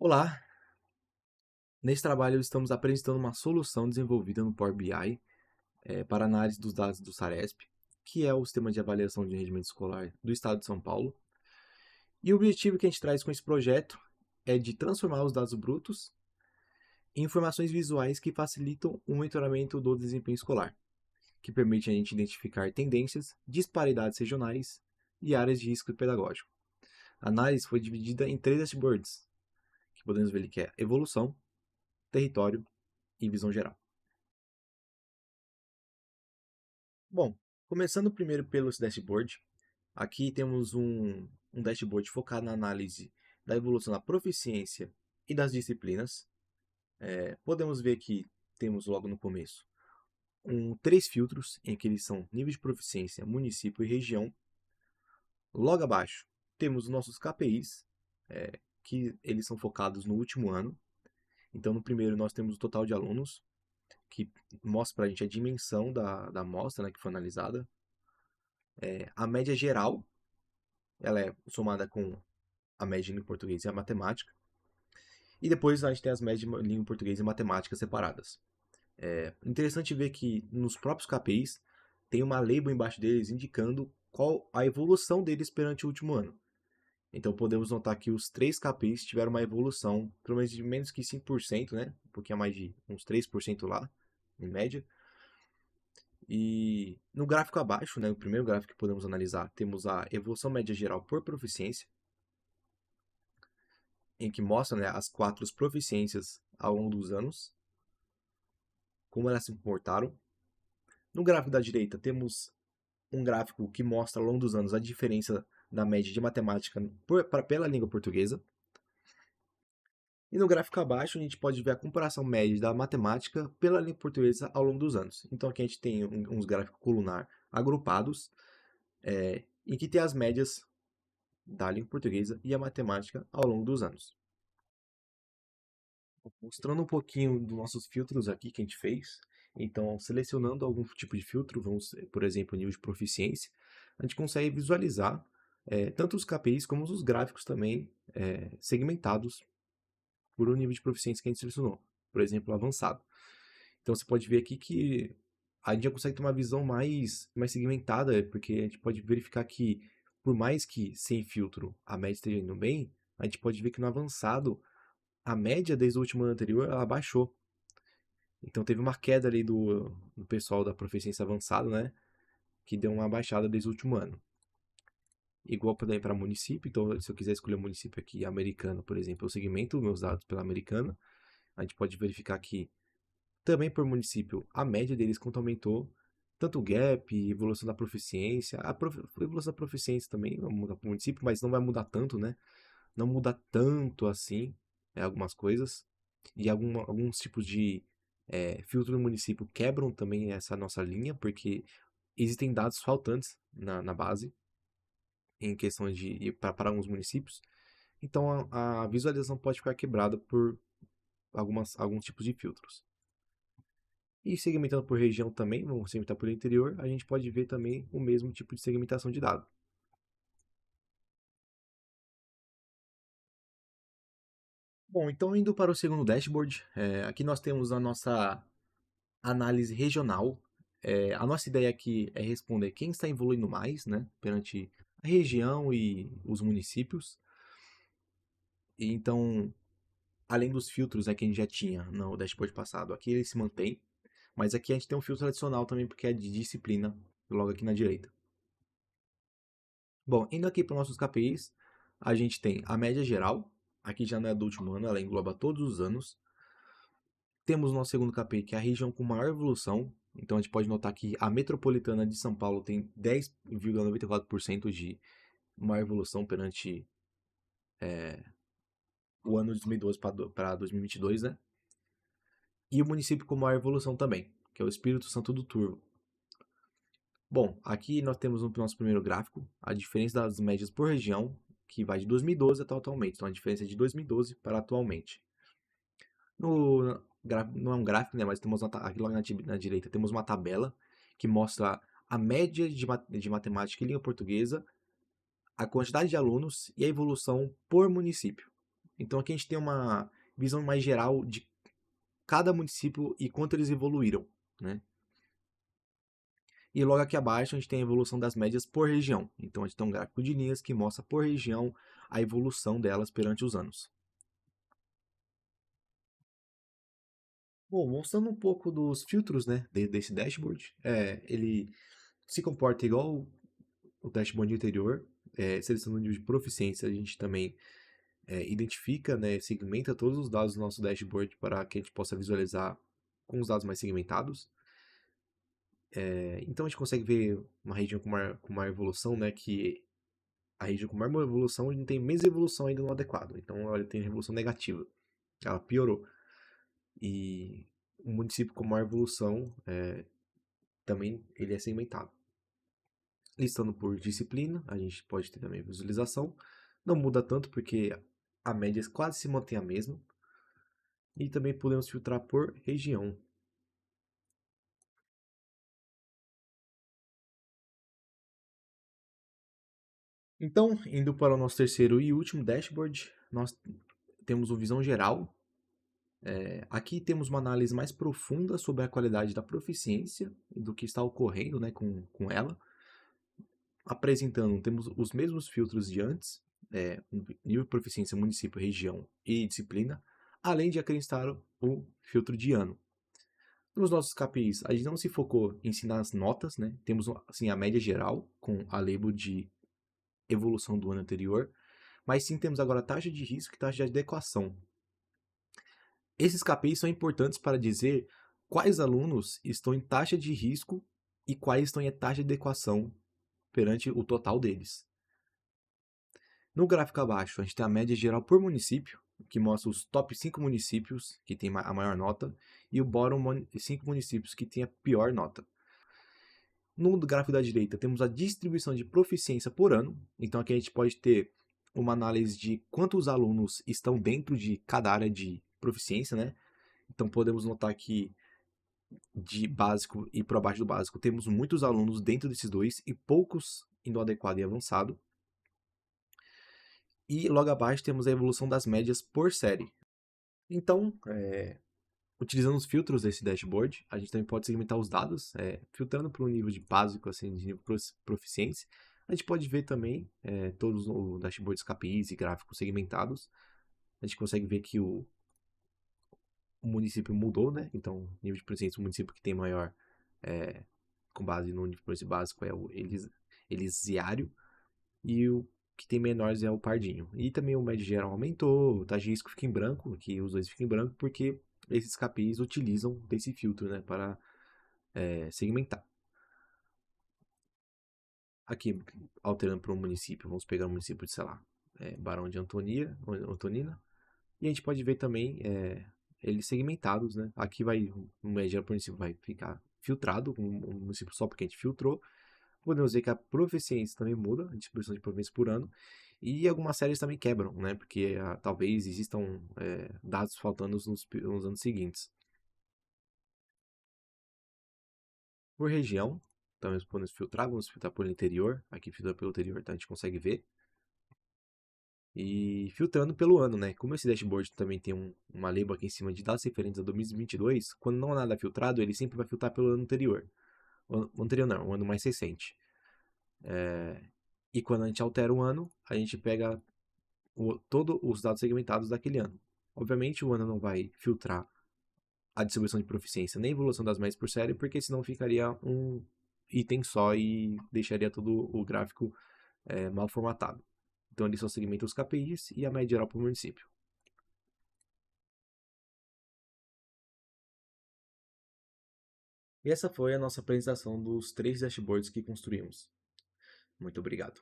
Olá, nesse trabalho estamos apresentando uma solução desenvolvida no Power BI para análise dos dados do SARESP, que é o Sistema de Avaliação de Rendimento Escolar do Estado de São Paulo. E o objetivo que a gente traz com esse projeto é de transformar os dados brutos em informações visuais que facilitam o monitoramento do desempenho escolar, que permite a gente identificar tendências, disparidades regionais e áreas de risco pedagógico. A análise foi dividida em 3 dashboards, que podemos ver ali que é evolução, território e visão geral. Bom, começando primeiro pelo dashboard, aqui temos um dashboard focado na análise da evolução da proficiência e das disciplinas. Podemos ver que temos logo no começo três filtros, em que eles são nível de proficiência, município e região. Logo abaixo temos os nossos KPIs, que eles são focados no último ano. Então, no primeiro nós temos o total de alunos, que mostra para a gente a dimensão da amostra, né, que foi analisada. A média geral, ela é somada com a média de língua portuguesa e a matemática. E depois a gente tem as médias de língua portuguesa e matemática separadas. É interessante ver que nos próprios KPIs tem uma label embaixo deles indicando qual a evolução deles perante o último ano. Então podemos notar que os três KPIs tiveram uma evolução, pelo menos de menos que 5%, né? Um pouquinho mais de uns 3% lá, em média. E no gráfico abaixo, né, o primeiro gráfico que podemos analisar, temos a evolução média geral por proficiência, em que mostra, né, as quatro proficiências ao longo dos anos, como elas se comportaram. No gráfico da direita, temos um gráfico que mostra ao longo dos anos a diferença da média de matemática pela língua portuguesa. E no gráfico abaixo, a gente pode ver a comparação média da matemática pela língua portuguesa ao longo dos anos. Então aqui a gente tem uns gráficos colunar agrupados, em que tem as médias da língua portuguesa e a matemática ao longo dos anos. Mostrando um pouquinho dos nossos filtros aqui que a gente fez. Então, selecionando algum tipo de filtro, vamos, por exemplo, nível de proficiência, a gente consegue visualizar tanto os KPIs como os gráficos também segmentados por um nível de proficiência que a gente selecionou. Por exemplo, avançado. Então, você pode ver aqui que a gente já consegue ter uma visão mais segmentada, porque a gente pode verificar que, por mais que sem filtro a média esteja indo bem, a gente pode ver que no avançado a média desde o último ano anterior ela baixou. Então teve uma queda ali do pessoal da proficiência avançada, né? Que deu uma baixada desde o último ano. Igual para município, então se eu quiser escolher um município aqui americano, por exemplo, eu segmento meus dados pela americana, a gente pode verificar que também por município a média deles quanto aumentou, tanto o gap, evolução da proficiência, a evolução da proficiência também vai mudar para o município, mas não vai mudar tanto, né? Não muda tanto assim algumas coisas. E alguns tipos de filtro no município quebram também essa nossa linha, porque existem dados faltantes na base, em questão de para alguns municípios. Então a visualização pode ficar quebrada por alguns tipos de filtros. E segmentando por região também, vamos segmentar por interior, a gente pode ver também o mesmo tipo de segmentação de dado. Bom, então indo para o segundo dashboard, aqui nós temos a nossa análise regional. A nossa ideia aqui é responder quem está evoluindo mais, né, perante a região e os municípios. E então, além dos filtros, que a gente já tinha no dashboard passado, aqui ele se mantém, mas aqui a gente tem um filtro adicional também, porque é de disciplina, logo aqui na direita. Bom, indo aqui para os nossos KPIs, a gente tem a média geral, aqui já não é do último ano, ela engloba todos os anos. Temos o nosso segundo KPI, que é a região com maior evolução. Então a gente pode notar que a metropolitana de São Paulo tem 10,94% de maior evolução perante o ano de 2012 para 2022, né? E o município com maior evolução também, que é o Espírito Santo do Turvo. Bom, aqui nós temos no nosso primeiro gráfico a diferença das médias por região, que vai de 2012 até atualmente. Então a diferença é de 2012 para atualmente. Não é um gráfico, né, mas temos aqui logo na direita temos uma tabela que mostra a média de matemática e língua portuguesa, a quantidade de alunos e a evolução por município. Então aqui a gente tem uma visão mais geral de cada município e quanto eles evoluíram, né? E logo aqui abaixo a gente tem a evolução das médias por região. Então a gente tem um gráfico de linhas que mostra por região a evolução delas perante os anos. Bom, mostrando um pouco dos filtros, né, desse dashboard, ele se comporta igual o dashboard anterior, selecionando o nível de proficiência, a gente também identifica, né, segmenta todos os dados do nosso dashboard para que a gente possa visualizar com os dados mais segmentados. Então a gente consegue ver uma região com maior evolução, né, que a região com maior evolução não tem menos evolução ainda no adequado. Então ela tem evolução negativa, ela piorou. E o município com maior evolução também ele é segmentado. Listando por disciplina, a gente pode ter também visualização. Não muda tanto porque a média quase se mantém a mesma. E também podemos filtrar por região. Então, indo para o nosso terceiro e último dashboard, nós temos uma visão geral. Aqui temos uma análise mais profunda sobre a qualidade da proficiência e do que está ocorrendo, né, com ela. Apresentando, temos os mesmos filtros de antes, nível de proficiência, município, região e disciplina, além de acrescentar o filtro de ano. Nos nossos KPIs, a gente não se focou em ensinar as notas, né? Temos assim, a média geral, com a label de evolução do ano anterior, mas sim temos agora a taxa de risco e taxa de adequação. Esses KPIs são importantes para dizer quais alunos estão em taxa de risco e quais estão em taxa de adequação perante o total deles. No gráfico abaixo, a gente tem a média geral por município, que mostra os top 5 municípios que têm a maior nota, e o bottom 5 municípios que têm a pior nota. No gráfico da direita, temos a distribuição de proficiência por ano. Então aqui a gente pode ter uma análise de quantos alunos estão dentro de cada área de proficiência, né? Então podemos notar que de básico e para baixo do básico temos muitos alunos dentro desses dois e poucos indo adequado e avançado. E logo abaixo temos a evolução das médias por série. Então, utilizando os filtros desse dashboard, a gente também pode segmentar os dados, filtrando para um nível de básico, assim, de nível de proficiência. A gente pode ver também todos os dashboards KPIs e gráficos segmentados. A gente consegue ver que o município mudou, né? Então, nível de proficiência, o município que tem maior, com base no nível de proficiência básico, é o Elisiário. E o que tem menores é o Pardinho. E também o médio geral aumentou, o taxa de risco fica em branco, aqui os dois ficam em branco, porque esses KPIs utilizam desse filtro, né, para segmentar. Aqui, alterando para um município, vamos pegar o município de, sei lá, Barão de Antonina, e a gente pode ver também eles segmentados, né? Aqui vai, o médio geral por município vai ficar filtrado, um município só porque a gente filtrou. Podemos ver que a proficiência também muda, a distribuição de proficiência por ano, e algumas séries também quebram, né? Porque talvez existam dados faltando nos anos seguintes. Por região, também podemos filtrar, vamos filtrar pelo interior, aqui filtra pelo interior, então a gente consegue ver. E filtrando pelo ano, né? Como esse dashboard também tem uma label aqui em cima de dados referentes a 2022, quando não há nada filtrado, ele sempre vai filtrar pelo ano anterior. O anterior não, o ano mais recente. E quando a gente altera o ano, a gente pega todos os dados segmentados daquele ano. Obviamente, o ano não vai filtrar a distribuição de proficiência nem a evolução das médias por série, porque senão ficaria um item só e deixaria todo o gráfico mal formatado. Então, ele só segmenta os KPIs e a média geral para o município. E essa foi a nossa apresentação dos 3 dashboards que construímos. Muito obrigado.